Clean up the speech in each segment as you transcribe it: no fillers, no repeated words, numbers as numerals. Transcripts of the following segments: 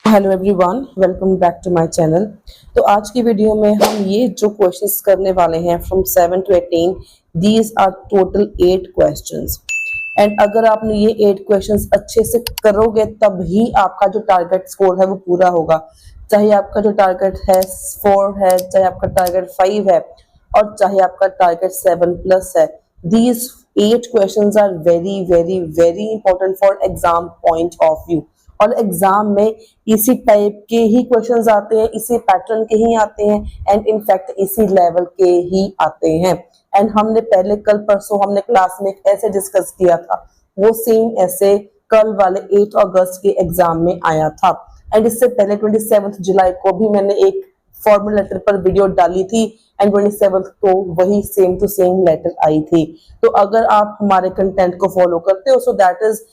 Hello everyone, welcome back to my channel. तो आज की वीडियो में हम ये जो क्वेश्चंस करने वाले हैं from 7 to 18, these are total 8 questions. And अगर आपने ये 8 क्वेश्चंस अच्छे से करोगे तब ही आपका जो टारगेट स्कोर है वो पूरा होगा। चाहे आपका जो टारगेट है 4 है, चाहे आपका टारगेट 5 है और चाहे आपका टारगेट 7+ है। These 8 questions are very very very important for exam point of view. और एग्जाम में इसी टाइप के ही क्वेश्चंस आते हैं, इसी पैटर्न के ही आते हैं एंड इनफैक्ट इसी लेवल के ही आते हैं। एंड हमने पहले कल परसों हमने क्लास में एक ऐसे डिस्कस किया था, वो सेम ऐसे कल वाले 8 अगस्त के एग्जाम में आया था। एंड इससे पहले 27 जुलाई को भी मैंने एक फॉर्मल लेटर पर वीडियो डाली थी एंड 27 को वही सेम टू सेम लेटर आई थी। तो अगर आप हमारे कंटेंट को फॉलो करते हो, so that is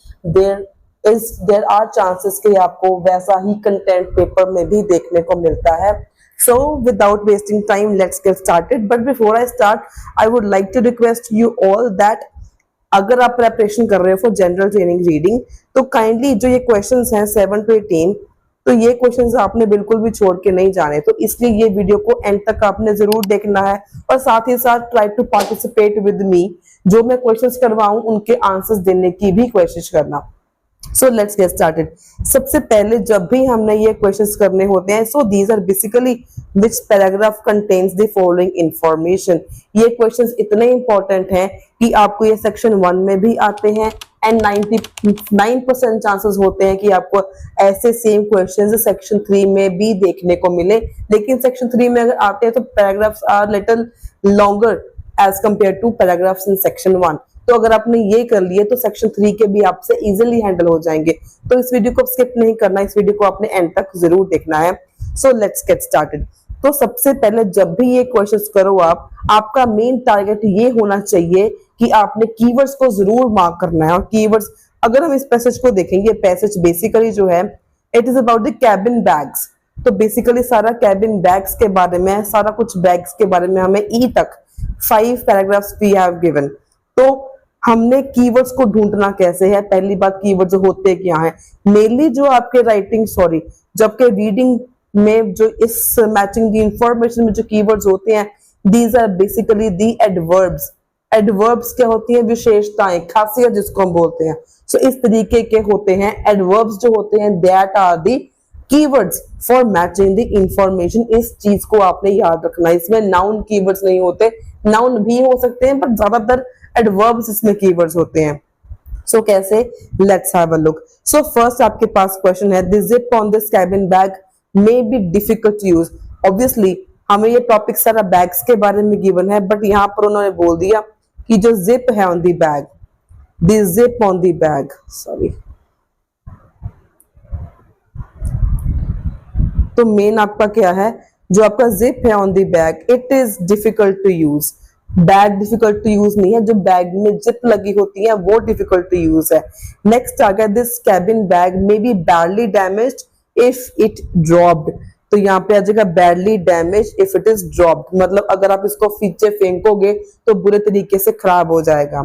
there are chances कि आपको वैसा ही कंटेंट पेपर में भी देखने को मिलता है। So without wasting time, let's get started. But before I start, I would like to request you all that अगर आप प्रेपरेशन कर रहे हो फॉर जनरल ट्रेनिंग रीडिंग, तो काइंडली जो ये क्वेश्चंस हैं 7 to 18, तो ये क्वेश्चंस आपने बिल्कुल भी छोड़ के नहीं जाने। तो इसलिए ये वीडियो को एंड तक आपने जरूर देखना है और साथ ही साथ try to participate with me. जो मैं क्वेश्चंस करवाऊं उनके आंसर्स देने की भी कोशिश करना। So let's get started. सबसे पहले जब भी हमने ये क्वेश्चंस करने होते हैं, so these are basically which paragraph contains the following information. ये क्वेश्चंस इतने इंपॉर्टेंट हैं कि आपको ये सेक्शन 1 में भी आते हैं एंड 99% चांसेस होते हैं कि आपको ऐसे सेम क्वेश्चंस सेक्शन 3 में भी देखने को मिले। लेकिन सेक्शन 3 में अगर आते हैं तो paragraphs are little longer as compare to paragraphs in section 1। तो अगर आपने ये कर लिए तो सेक्शन 3 के भी आपसे इजीली हैंडल हो जाएंगे। तो इस वीडियो को स्किप नहीं करना, इस वीडियो को आपने एंड तक जरूर देखना है। So let's get started. तो सबसे पहले जब भी ये क्वेश्चंस करो आपका मेन टारगेट ये होना चाहिए कि आपने कीवर्ड्स को जरूर मार्क करना है। और कीवर्ड्स, अगर हम इस पैसेज को देखेंगे, पैसेज बेसिकली जो है it is about the cabin bags. तो बेसिकली सारा कैबिन बैग्स के बारे में, सारा कुछ बैग्स के बारे में हमें ई तक 5 पैराग्राफ्स वी हैव गिवन। तो हमने कीवर्ड्स को ढूंढना कैसे है। पहली बात, कीवर्ड्स होते क्या हैं। मेनली जो आपके राइटिंग जबकि रीडिंग में जो इस मैचिंग द इंफॉर्मेशन में जो कीवर्ड्स होते हैं, these are basically the adverbs. Adverbs क्या होती हैं? विशेषताएं, खासियत जिसको हम बोलते हैं। सो इस तरीके के होते हैं एडवर्ब्स जो होते हैं, that are the keywords for matching the information. इस चीज को आपने याद रखना। इसमें नाउन कीवर्ड्स नहीं होते, नाउन भी हो सकते हैं पर ज्यादातर एडवर्ब्स इसमें कीवर्ड्स होते हैं। सो कैसे? Let's have a look. So first आपके पास क्वेश्चन है, the zip on this cabin bag may be difficult to use. Obviously हमें ये टॉपिक सारा बैग्स के बारे में गिवन है, बट यहाँ पर उन्होंने बोल दिया कि जो जिप है on the bag, the zip on the bag, sorry, तो मेन आपका क्या है, जो आपका जिप है on the bag, it is difficult to use. Bag difficult to use नहीं है, जो बैग में जिप लगी होती है वो डिफिकल्ट टू यूज है। नेक्स्ट आ गया, this cabin bag may B badly damaged if it dropped. तो यहाँ पे आ जाएगा badly damage if it is dropped, मतलब अगर आप इसको पीछे फेंकोगे तो बुरे तरीके से खराब हो जाएगा।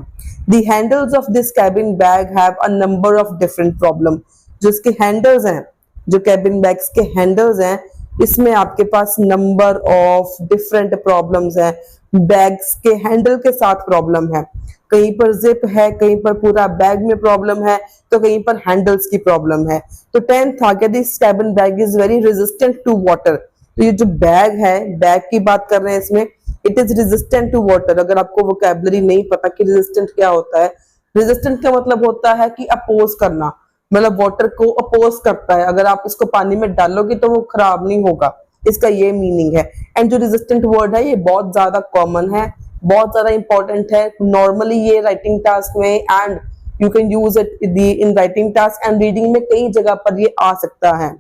The handles of this cabin bag have a number of different problem. जो इसके हैंडल्स हैं, जो कैबिन बैग्स के हैंडल्स हैं, इसमें आपके पास नंबर ऑफ डिफरेंट प्रॉब्लम्स हैं। बैग्स के हैंडल के साथ प्रॉब्लम है, कहीं पर जिप है, कहीं पर पूरा बैग में प्रॉब्लम है, तो कहीं पर हैंडल्स की प्रॉब्लम है। तो 10th आ गया, this cabin bag is very resistant to water. तो ये जो बैग है, बैग की बात कर रहे हैं इसमें, it is resistant to water. अगर आपको वोकैबुलरी नहीं पता कि रेजिस्टेंट क्या होता है, रेजिस्टेंट का मतलब होता है कि अपोज करना, मतलब वाटर को अपोज करता है। अगर आप इसको पानी में डालोगे तो वो खराब नहीं होगा, इसका ये मीनिंग है। एंड जो रेजिस्टेंट वर्ड है ये बहुत ज्यादा कॉमन है, बहुत ज्यादा इंपॉर्टेंट है। नॉर्मली ये राइटिंग टास्क में and you can use it in writing task and reading में कई जगह पर ये आ सकता है।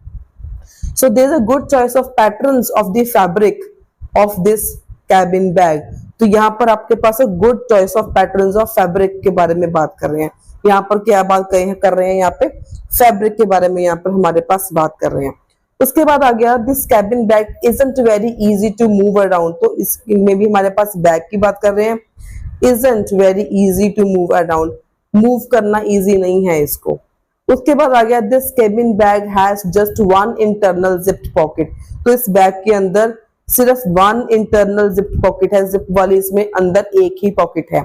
So there is a good choice of patterns of the fabric of this cabin bag. तो यहाँ पर आपके पास good choice of patterns of fabric के बारे में बात कर रहे हैं। यहाँ पर क्या बात कर रहे हैं? यहाँ पे फैब्रिक के बारे में यहाँ पर हमारे पास बात कर रहे हैं। उसके बाद आ गया, this cabin bag isn't very easy to move around. तो इसमें भी हमारे पास बैग की बात कर रहे हैं। Isn't very easy to move around, move करना इजी नहीं है इसको। उसके बाद आ गया this cabin bag has just one internal zipped pocket. तो इस बैग के अंदर सिर्फ वन इंटरनल जिप्ड पॉकेट है, जिप वाली इसमें अंदर एक ही पॉकेट है।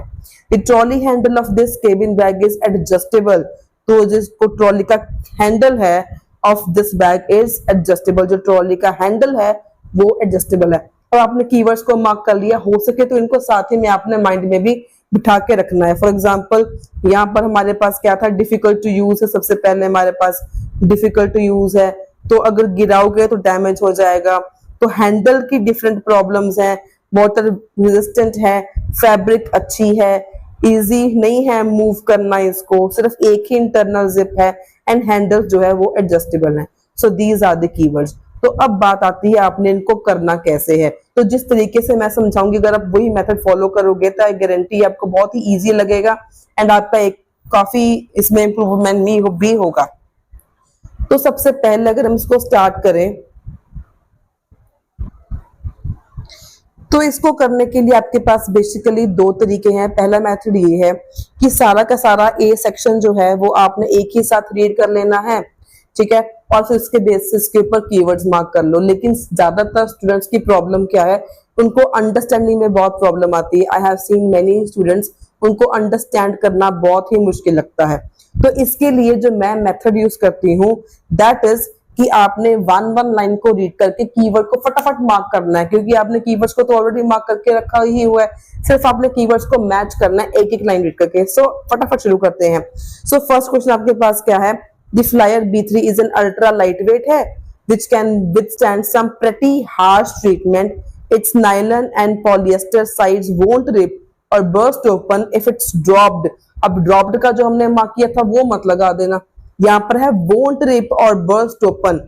The trolley handle of this cabin bag is adjustable. तो जिसको ट्रॉली का हैंडल है of this bag is adjustable, जो ट्रॉली का हैंडल है वो एडजस्टेबल है। और आपने कीवर्ड्स को मार्क कर लिया, हो सके तो इनको साथ ही में आपने माइंड में भी बिठा के रखना है। फॉर एग्जाम्पल यहाँ पर हमारे पास क्या था, डिफिकल्ट टू यूज है, सबसे पहले हमारे पास डिफिकल्ट टू यूज है, तो अगर गिराओगे तो डैमेज हो जाएगा। तो हैंडल की डिफरेंट प्रॉब्लम्स हैं, वाटर रेजिस्टेंट है, फैब्रिक अच्छी है, इजी नहीं है मूव करना इसको, सिर्फ एक ही इंटरनल जिप है, एंड हैंडल जो है वो एडजस्टेबल है। So these are the keywords. तो अब बात आती है आपने इनको करना कैसे है। तो जिस तरीके से मैं समझाऊंगी अगर आप वही मेथड फॉलो करोगे तो गारंटी आपको बहुत ही इजी लगेगा एंड आपका एक काफी इसमें इंप्रूवमेंट भी होगा। तो सबसे पहले अगर हम इसको स्टार्ट करें तो इसको करने के लिए आपके पास बेसिकली दो तरीके हैं। पहला मेथड ये है कि सारा का सारा ए सेक्शन जो है वो आपने एक ही साथ रीड कर लेना है, ठीक है, और फिर उसके बेसिस के ऊपर कीवर्ड्स मार्क कर लो। लेकिन ज्यादातर स्टूडेंट्स की प्रॉब्लम क्या है, उनको अंडरस्टैंडिंग में बहुत प्रॉब्लम आती है। I have seen many students, उनको अंडरस्टैंड करना बहुत ही मुश्किल लगता है। तो इसके लिए जो मैं मेथड यूज करती हूँ दैट इज कि आपने वन लाइन को रीड करके कीवर्ड को फटाफट मार्क करना है, क्योंकि आपने कीवर्ड्स को तो ऑलरेडी मार्क करके रखा ही हुआ है, सिर्फ आपने कीवर्ड्स को मैच करना है एक एक लाइन रीड करके। सो फटाफट शुरू करते हैं। सो फर्स्ट क्वेश्चन आपके पास क्या है, the flyer B3 is an ultra lightweight है which can withstand some pretty harsh treatment. Its nylon and polyester sides won't rip or burst open if it's dropped. अब dropped का जो हमने mark किया था वो मत लगा देना, यहाँ पर है won't rip or burst open,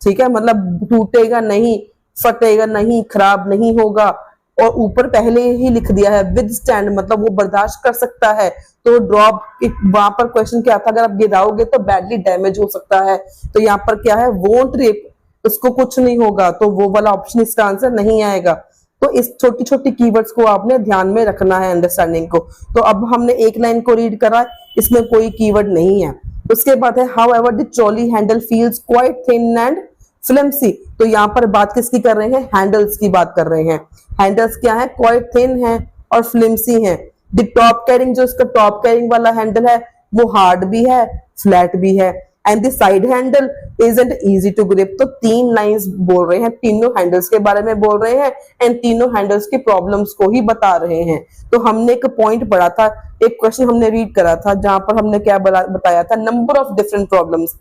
ठीक है, मतलब टूटेगा नहीं, फटेगा नहीं, खराब नहीं होगा। और ऊपर पहले ही लिख दिया है विद स्टैंड, मतलब वो बर्दाश्त कर सकता है। तो ड्रॉप वहां पर क्वेश्चन क्या था, अगर आप गिराओगे तो बैडली डैमेज हो सकता है, तो यहाँ पर क्या है वोंट रिप, उसको कुछ नहीं होगा, तो वो वाला ऑप्शन इसका आंसर नहीं आएगा। तो इस छोटी छोटी कीवर्ड्स को आपने ध्यान में रखना है अंडरस्टैंडिंग को। तो अब हमने एक लाइन को रीड करा, इसमें कोई कीवर्ड नहीं है। उसके बाद है however the trolley handle feels quite thin and flimsy. तो यहाँ पर बात किसकी कर रहे हैं, हैंडल्स की बात कर रहे हैं। हैंडल्स क्या है, क्वाइट थिन है और फ्लेम्सी है। द टॉप कैरिंग, जो इसका टॉप कैरिंग वाला हैंडल है वो हार्ड भी है, फ्लैट भी है, and the side handle isn't easy to grip. तो तीन लाइंस बोल रहे हैं, तीनों हैंडल्स के बारे में बोल रहे हैं एंड तीनों हैंडल्स की प्रॉब्लम्स को ही बता रहे हैं। तो हमने एक पॉइंट पढ़ा था, एक क्वेश्चन हमने रीड करा था जहां पर हमने क्या बताया था, number of different problems.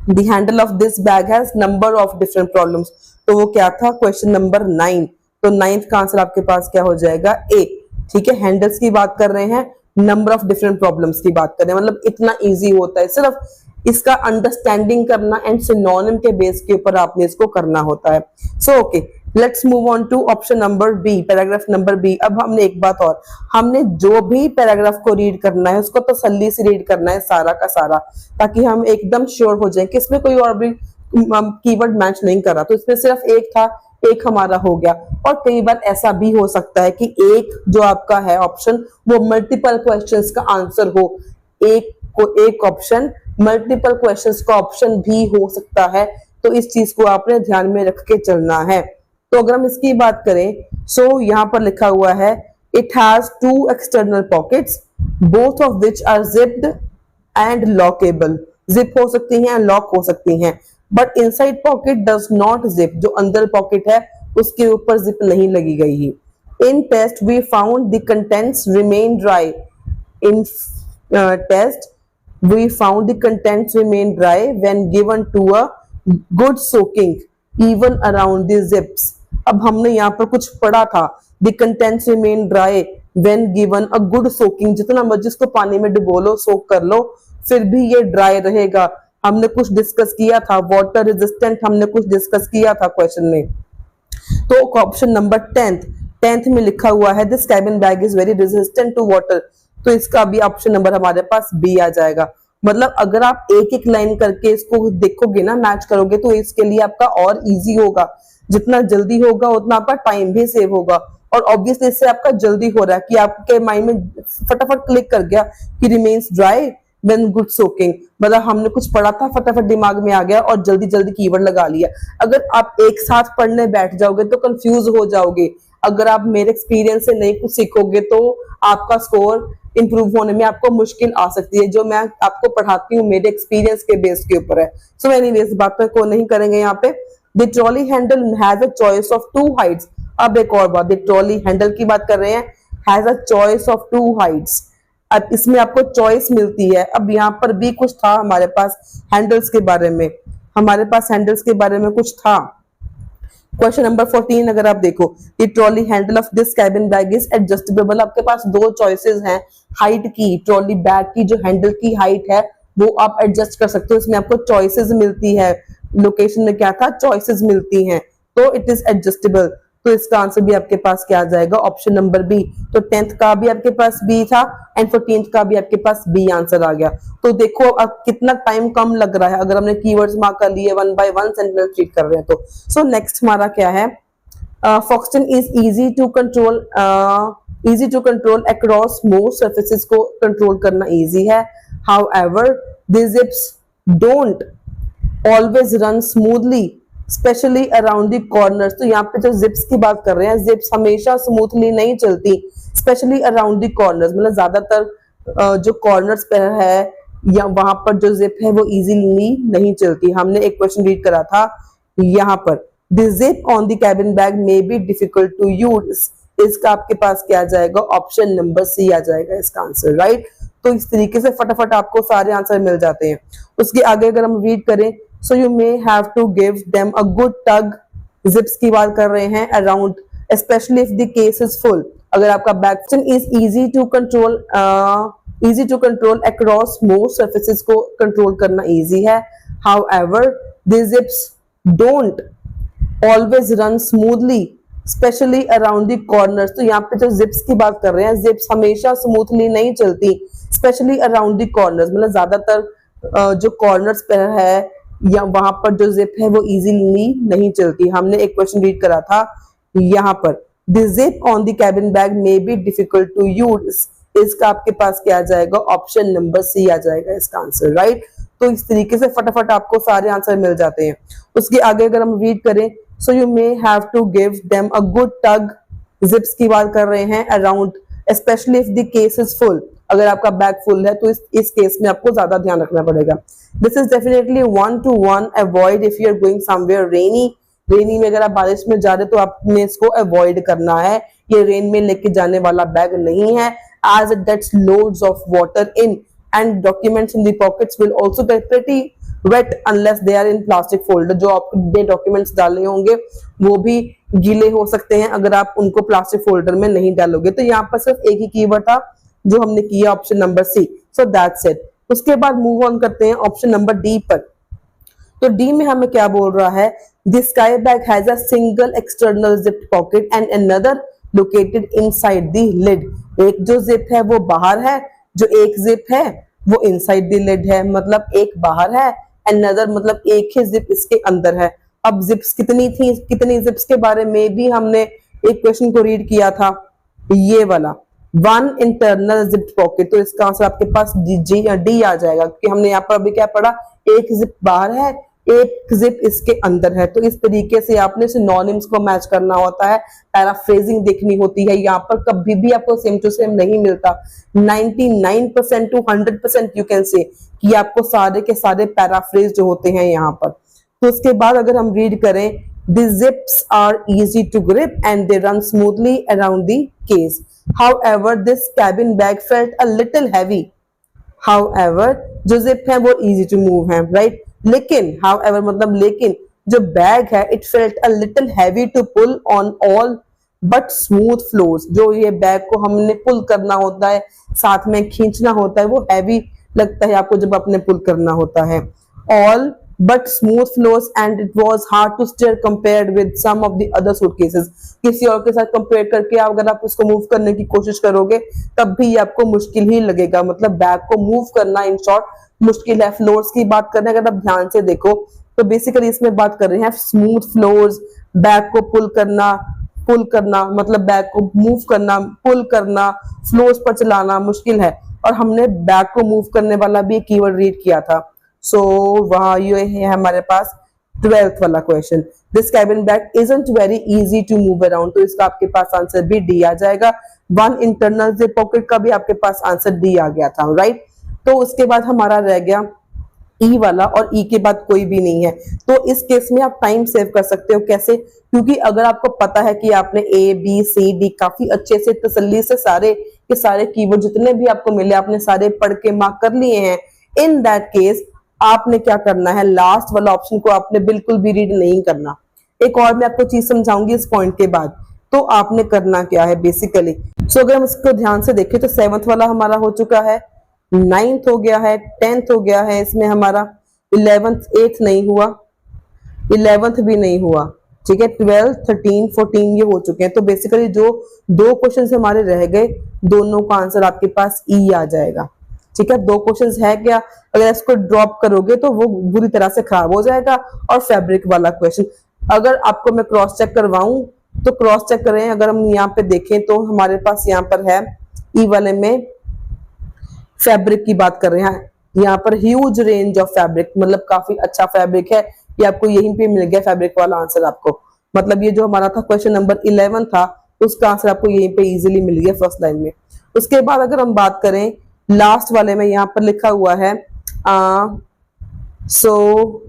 The handle of this bag has number of different problems. तो वो क्या था, क्वेश्चन नंबर 9। तो 9th का आंसर आपके पास क्या हो जाएगा, ए, ठीक है। हैंडल्स की बात कर रहे हैं, नंबर ऑफ डिफरेंट प्रॉब्लम्स की बात कर रहे हैं, मतलब इतना इजी होता है, सिर्फ इसका अंडरस्टैंडिंग करना एंड सिनोनिम के बेस के ऊपर आपने इसको करना होता है। So okay, let's move on to option number B, paragraph number B. अब हमने एक बात और, हमने जो भी पैराग्राफ को रीड करना है उसको तसल्ली से रीड करना है सारा का सारा, ताकि हम एकदम श्योर हो जाए कि इसमें कोई और भी कीवर्ड मैच नहीं कर रहा। तो इसमें सिर्फ एक था, एक हमारा हो गया। और कई बार ऐसा भी हो सकता है कि एक जो आपका है ऑप्शन वो मल्टीपल क्वेश्चंस का आंसर हो, एक ऑप्शन मल्टीपल क्वेश्चंस का ऑप्शन भी हो सकता है। तो इस चीज को आपने ध्यान में रख के चलना है। तो अगर हम इसकी बात करें, सो यहाँ पर लिखा हुआ है it has two external pockets both of which are zipped and lockable. Zip हो सकती हैं, लॉक हो सकती हैं, but inside pocket does not zip, जो अंदर पॉकेट है उसके ऊपर जिप नहीं लगी गई है। In test we found the contents remain dry. In test we found the contents remain dry when given to a good soaking even around the zips. अब हमने यहाँ पर कुछ पढ़ा था, the contents remain dry when given a good soaking, जितना मर्जी इसको पानी में डुबो लो, सोक कर लो, फिर भी ये ड्राई रहेगा। हमने कुछ डिस्कस किया था, वाटर रेजिस्टेंट हमने कुछ डिस्कस किया था क्वेश्चन में। तो ऑप्शन नंबर 10th में लिखा हुआ है this cabin bag is very resistant to water. तो इसका भी ऑप्शन नंबर हमारे पास बी आ जाएगा। मतलब अगर आप एक एक लाइन करके इसको देखोगे ना, मैच करोगे, तो इसके लिए आपका और इजी होगा। जितना जल्दी होगा उतना आपका टाइम भी सेव होगा, और ऑब्वियसली इससे आपका जल्दी हो रहा है कि आपके माइंड में फटाफट क्लिक कर गया कि remains dry when good soaking, मतलब हमने कुछ पढ़ा था, फटाफट दिमाग में आ गया और जल्दी जल्दी कीवर्ड लगा लिया। अगर आप एक साथ पढ़ने बैठ जाओगे तो कंफ्यूज हो जाओगे। अगर आप मेरे एक्सपीरियंस से नहीं कुछ सीखोगे तो आपका स्कोर इंप्रूव होने में आपको मुश्किल आ सकती है। जो मैं आपको पढ़ाती हूँ मेरे एक्सपीरियंस के बेस के ऊपर है। सो एनीवेज बात को नहीं करेंगे यहाँ पे। The trolley handle has a choice of 2 Heights. अब एक और बात, द ट्रॉली हैंडल की बात कर रहे हैं, has a choice of 2 Heights. अब इसमें आपको चॉइस मिलती है। अब यहाँ पर भी कुछ था हमारे पास हैंडल्स के बारे में, हमारे पास हैंडल्स के बारे में कुछ था। क्वेश्चन नंबर 14 अगर आप देखो, the trolley handle of this cabin bag is adjustable. आपके पास 2 चॉइसेस हैं हाइट की। ट्रॉली बैग की जो हैंडल की हाइट है वो आप एडजस्ट कर सकते हो, इसमें आपको चॉइसेस मिलती है। लोकेशन में क्या था, चॉइसेस मिलती हैं, तो इट इज एडजस्टेबल। तो इसका आंसर भी आपके पास क्या आ जाएगा, ऑप्शन नंबर बी। तो 10th का भी आपके पास बी था एंड 14th का भी आपके पास बी आंसर आ गया। तो देखो अब कितना टाइम कम लग रहा है अगर हमने कीवर्ड्स मार्क कर लिए, 1 by 1 सेंटेंस ट्रीट कर रहे हैं तो। सो नेक्स्ट हमारा क्या है, Foxton is easy to control across most surfaces. को कंट्रोल करना इजी है, however the zips don't always run smoothly specially around the corners. तो यहाँ पे जो जिप्स की बात कर रहे हैं, जिप्स हमेशा स्मूथली नहीं चलती, स्पेशली अराउंड द कॉर्नर्स, मतलब ज्यादातर जो कॉर्नर्स पे है या वहां पर जो जिप है वो इजीली नहीं चलती। हमने एक क्वेश्चन रीड करा था यहाँ पर, the zip on the cabin bag may be difficult to use. इसका आपके पास क्या आ जाएगा, ऑप्शन नंबर सी आ जाएगा इसका आंसर, राइट। तो इस तरीके से फटाफट आपको सारे आंसर मिल जाते हैं। उसके आगे अगर हम रीड करें, so you may have to give them a good tug. Zips की बात कर रहे हैं around, specially if the case is full. अगर आपका bag is easy to control across most surfaces. को कंट्रोल करना इजी है, however the zips don't always run smoothly specially around the corners. तो यहाँ पे जो जिप्स की बात कर रहे हैं, जिप्स हमेशा स्मूथली नहीं चलती, स्पेशली अराउंड द कॉर्नर्स, मतलब ज्यादातर जो कॉर्नर्स पे है या वहां पर जो जिप है वो इजीली नहीं चलती। हमने एक क्वेश्चन रीड करा था यहाँ पर, the zip on the cabin bag may be difficult to use. इसका आपके पास क्या आ जाएगा, ऑप्शन नंबर सी आ जाएगा इसका आंसर, राइट। तो इस तरीके से फटाफट आपको सारे आंसर मिल जाते हैं। उसके आगे अगर हम रीड करें, so you may have to give them a good tug. Zips की बात कर रहे हैं around, specially if the case is full. अगर आपका बैग फुल है तो इस केस में आपको ज्यादा ध्यान रखना पड़ेगा। This is definitely 1 to 1 avoid if you are going somewhere rainy. Rainy में अगर आप बारिश में जा रहे तो आपने इसको अवॉइड करना है। ये रेन में लेके जाने वाला बैग नहीं है, as it gets loads of water in and documents in the pockets will also get pretty wet unless they are in plastic folder। जो आपने डॉक्यूमेंट्स डाले होंगे वो भी गीले हो सकते हैं अगर आप उनको प्लास्टिक फोल्डर में नहीं डालोगे। तो यहाँ पर सिर्फ एक ही कीवर्ड था जो हमने किया, option number C. So that's it. उसके बाद मूव ऑन करते हैं ऑप्शन नंबर डी पर। तो डी में हमें क्या बोल रहा है, this sky bag has a single external zipped pocket and another located inside the lid. एक जो जिप है वो बाहर है, जो एक जिप है वो इनसाइड द लिड है, मतलब एक बाहर है, अनदर मतलब एक ही जिप इसके अंदर है। अब जिप्स कितनी थी, कितनी जिप्स के बारे में भी हमने एक क्वेश्चन को रीड किया था, ये वाला 1 इंटरनल जिप पॉकेट। तो इसका आंसर आपके पास डी आ जाएगा, क्योंकि हमने यहाँ पर अभी क्या पढ़ा, एक जिप बाहर है, एक जिप इसके अंदर है। तो इस तरीके से आपने सिनोनिम्स को मैच करना होता है, पैराफ्रेजिंग देखनी होती है। यहाँ पर कभी भी आपको सेम टू सेम नहीं मिलता। 99% to 100% यू कैन से कि आपको सारे के सारे पैराफ्रेज जो होते हैं यहाँ पर। तो उसके बाद अगर हम रीड करें, the zips are easy to grip and they run smoothly around the case. However, this cabin bag felt a little heavy. However, जो जिप है वो easy to move है, right? लेकिन however मतलब लेकिन जो बैग है, it felt a little heavy to pull on all but smooth floors। जो ये बैग को हमने पुल करना होता है, साथ में खींचना होता है, वो हैवी लगता है आपको जब आपने पुल करना होता है। All but smooth floors and it was hard to steer compared with some of the other suitcases। किसी और के साथ कंपेयर करके अगर आप उसको मूव करने की कोशिश करोगे तब भी आपको मुश्किल ही लगेगा, मतलब बैग को मूव करना इन शॉर्ट मुश्किल है। फ्लोर्स की बात करने अगर आप ध्यान से देखो तो बेसिकली इसमें बात कर रहे हैं स्मूथ फ्लोर्स, बैग को पुल करना मतलब बैग को मूव करना, पुल करना, फ्लोर्स पर चलाना मुश्किल है। और हमने बैक को मूव करने वाला भी एक कीवर्ड रीड किया था। सो वहां ये है हमारे पास 12th वाला question, this cabin bag isn't very easy to move around, तो इसका आपके पास आंसर भी डी आ जाएगा। वन इंटरनल जिप पॉकेट का भी आपके पास आंसर डी आ गया था, राइट। तो उसके बाद हमारा रह गया ई वाला, और ई के बाद कोई भी नहीं है। तो इस केस में आप टाइम सेव कर सकते हो। कैसे? क्योंकि अगर आपको पता है कि आपने ए बी सी डी काफी अच्छे से तसल्ली से सारे के सारे कीवर्ड जितने भी आपको मिले आपने सारे पढ़ के मार्क कर लिए हैं, इन दैट केस आपने क्या करना है, लास्ट वाला ऑप्शन को आपने बिल्कुल भी रीड नहीं करना। एक और मैं आपको चीज समझाऊंगी इस पॉइंट के बाद। तो आपने करना क्या है बेसिकली, सो अगर हम इसको ध्यान से देखें तो 7th वाला हमारा हो चुका है, 9th हो गया है, 10th हो गया है, इसमें हमारा 11th 8th नहीं हुआ, 11th भी नहीं हुआ, ठीक है। 12 13 14 ये हो चुके हैं। तो बेसिकली जो दो क्वेश्चंस हमारे रह गए, दोनों का आंसर आपके पास ई आ जाएगा, ठीक है। दो क्वेश्चंस है क्या, अगर इसको ड्रॉप करोगे तो वो बुरी तरह से खराब हो जाएगा। और फैब्रिक वाला क्वेश्चन अगर आपको मैं क्रॉस चेक करवाऊं तो क्रॉस चेक करें। अगर हम यहाँ पे देखें तो हमारे पास यहाँ पर है ई वाले में फैब्रिक की बात कर रहे हैं, यहाँ पर ह्यूज रेंज ऑफ फैब्रिक, मतलब काफी अच्छा फैब्रिक है। ये आपको यहीं पे मिल गया फैब्रिक वाला आंसर आपको, मतलब ये जो हमारा था क्वेश्चन नंबर 11 था उसका आंसर आपको यहीं पे इजीली मिल गया फर्स्ट लाइन में। उसके बाद अगर हम बात करें लास्ट वाले में, यहाँ पर लिखा हुआ है सो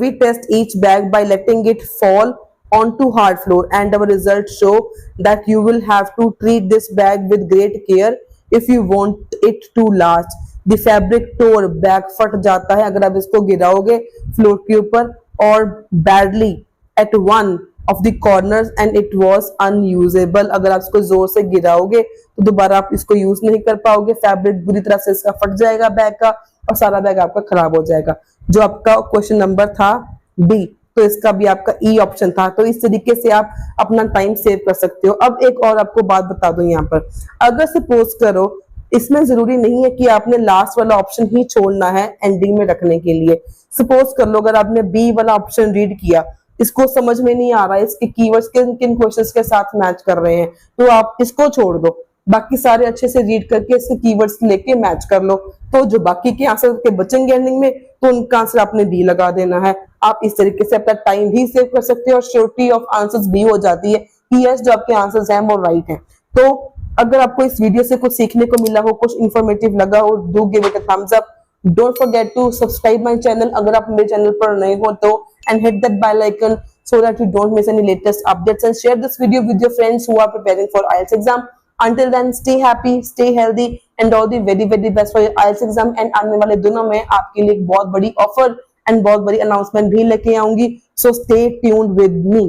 we test each bag by letting it fall onto hard floor and our results show that you will have to treat this bag with great care if you want it to last. The fabric tore, bag फट जाता है अगर आप इसको गिराओगे floor के ऊपर, और badly at one of the corners and it was unusable, अगर आप इसको जोर से गिराओगे तो दोबारा आप इसको यूज नहीं कर पाओगे, फैब्रिक बुरी तरह से इसका फट जाएगा बैग का और सारा बैग आपका खराब हो जाएगा। जो आपका क्वेश्चन नंबर था बी, तो इसका भी आपका ई ऑप्शन था। तो इस तरीके से आप अपना टाइम सेव कर सकते हो। अब एक और आपको बात बता दूं, यहाँ पर अगर सपोज करो, इसमें जरूरी नहीं है कि आपने लास्ट वाला ऑप्शन ही छोड़ना है एंडिंग में रखने के लिए। सपोज कर लो अगर आपने बी वाला ऑप्शन रीड किया, इसको समझ में नहीं आ रहा है इसके कीवर्ड्स किन किन क्वेश्चंस के साथ मैच कर रहे हैं, तो आप इसको छोड़ दो, बाकी सारे अच्छे से रीड करके इसके कीवर्ड्स लेके मैच कर लो। तो जो बाकी के आंसर के बचेंगे एंडिंग में, तो उनका आंसर आपने बी लगा देना है। आप इस तरीके से अपना टाइम भी सेव कर सकते हो और श्योरिटी ऑफ आंसर्स भी हो जाती है कि यस जो आपके आंसर्स हैं वो राइट हैं। तो अगर आपको इस वीडियो से कुछ सीखने को मिला हो, कुछ इंफॉर्मेटिव लगा हो, do give it a thumbs up. Don't forget to subscribe my channel अगर आप मेरे चैनल पर नए हो तो, and hit that bell icon so that you don't miss any latest updates, and share this video with your friends who are preparing for IELTS exam. Until then, stay happy, stay healthy, and all the very very best for your IELTS exam. And आने वाले दिनों में आपके लिए एक बहुत बड़ी offer and बहुत बड़ी अनाउंसमेंट भी लेके आऊंगी, so stay tuned with me.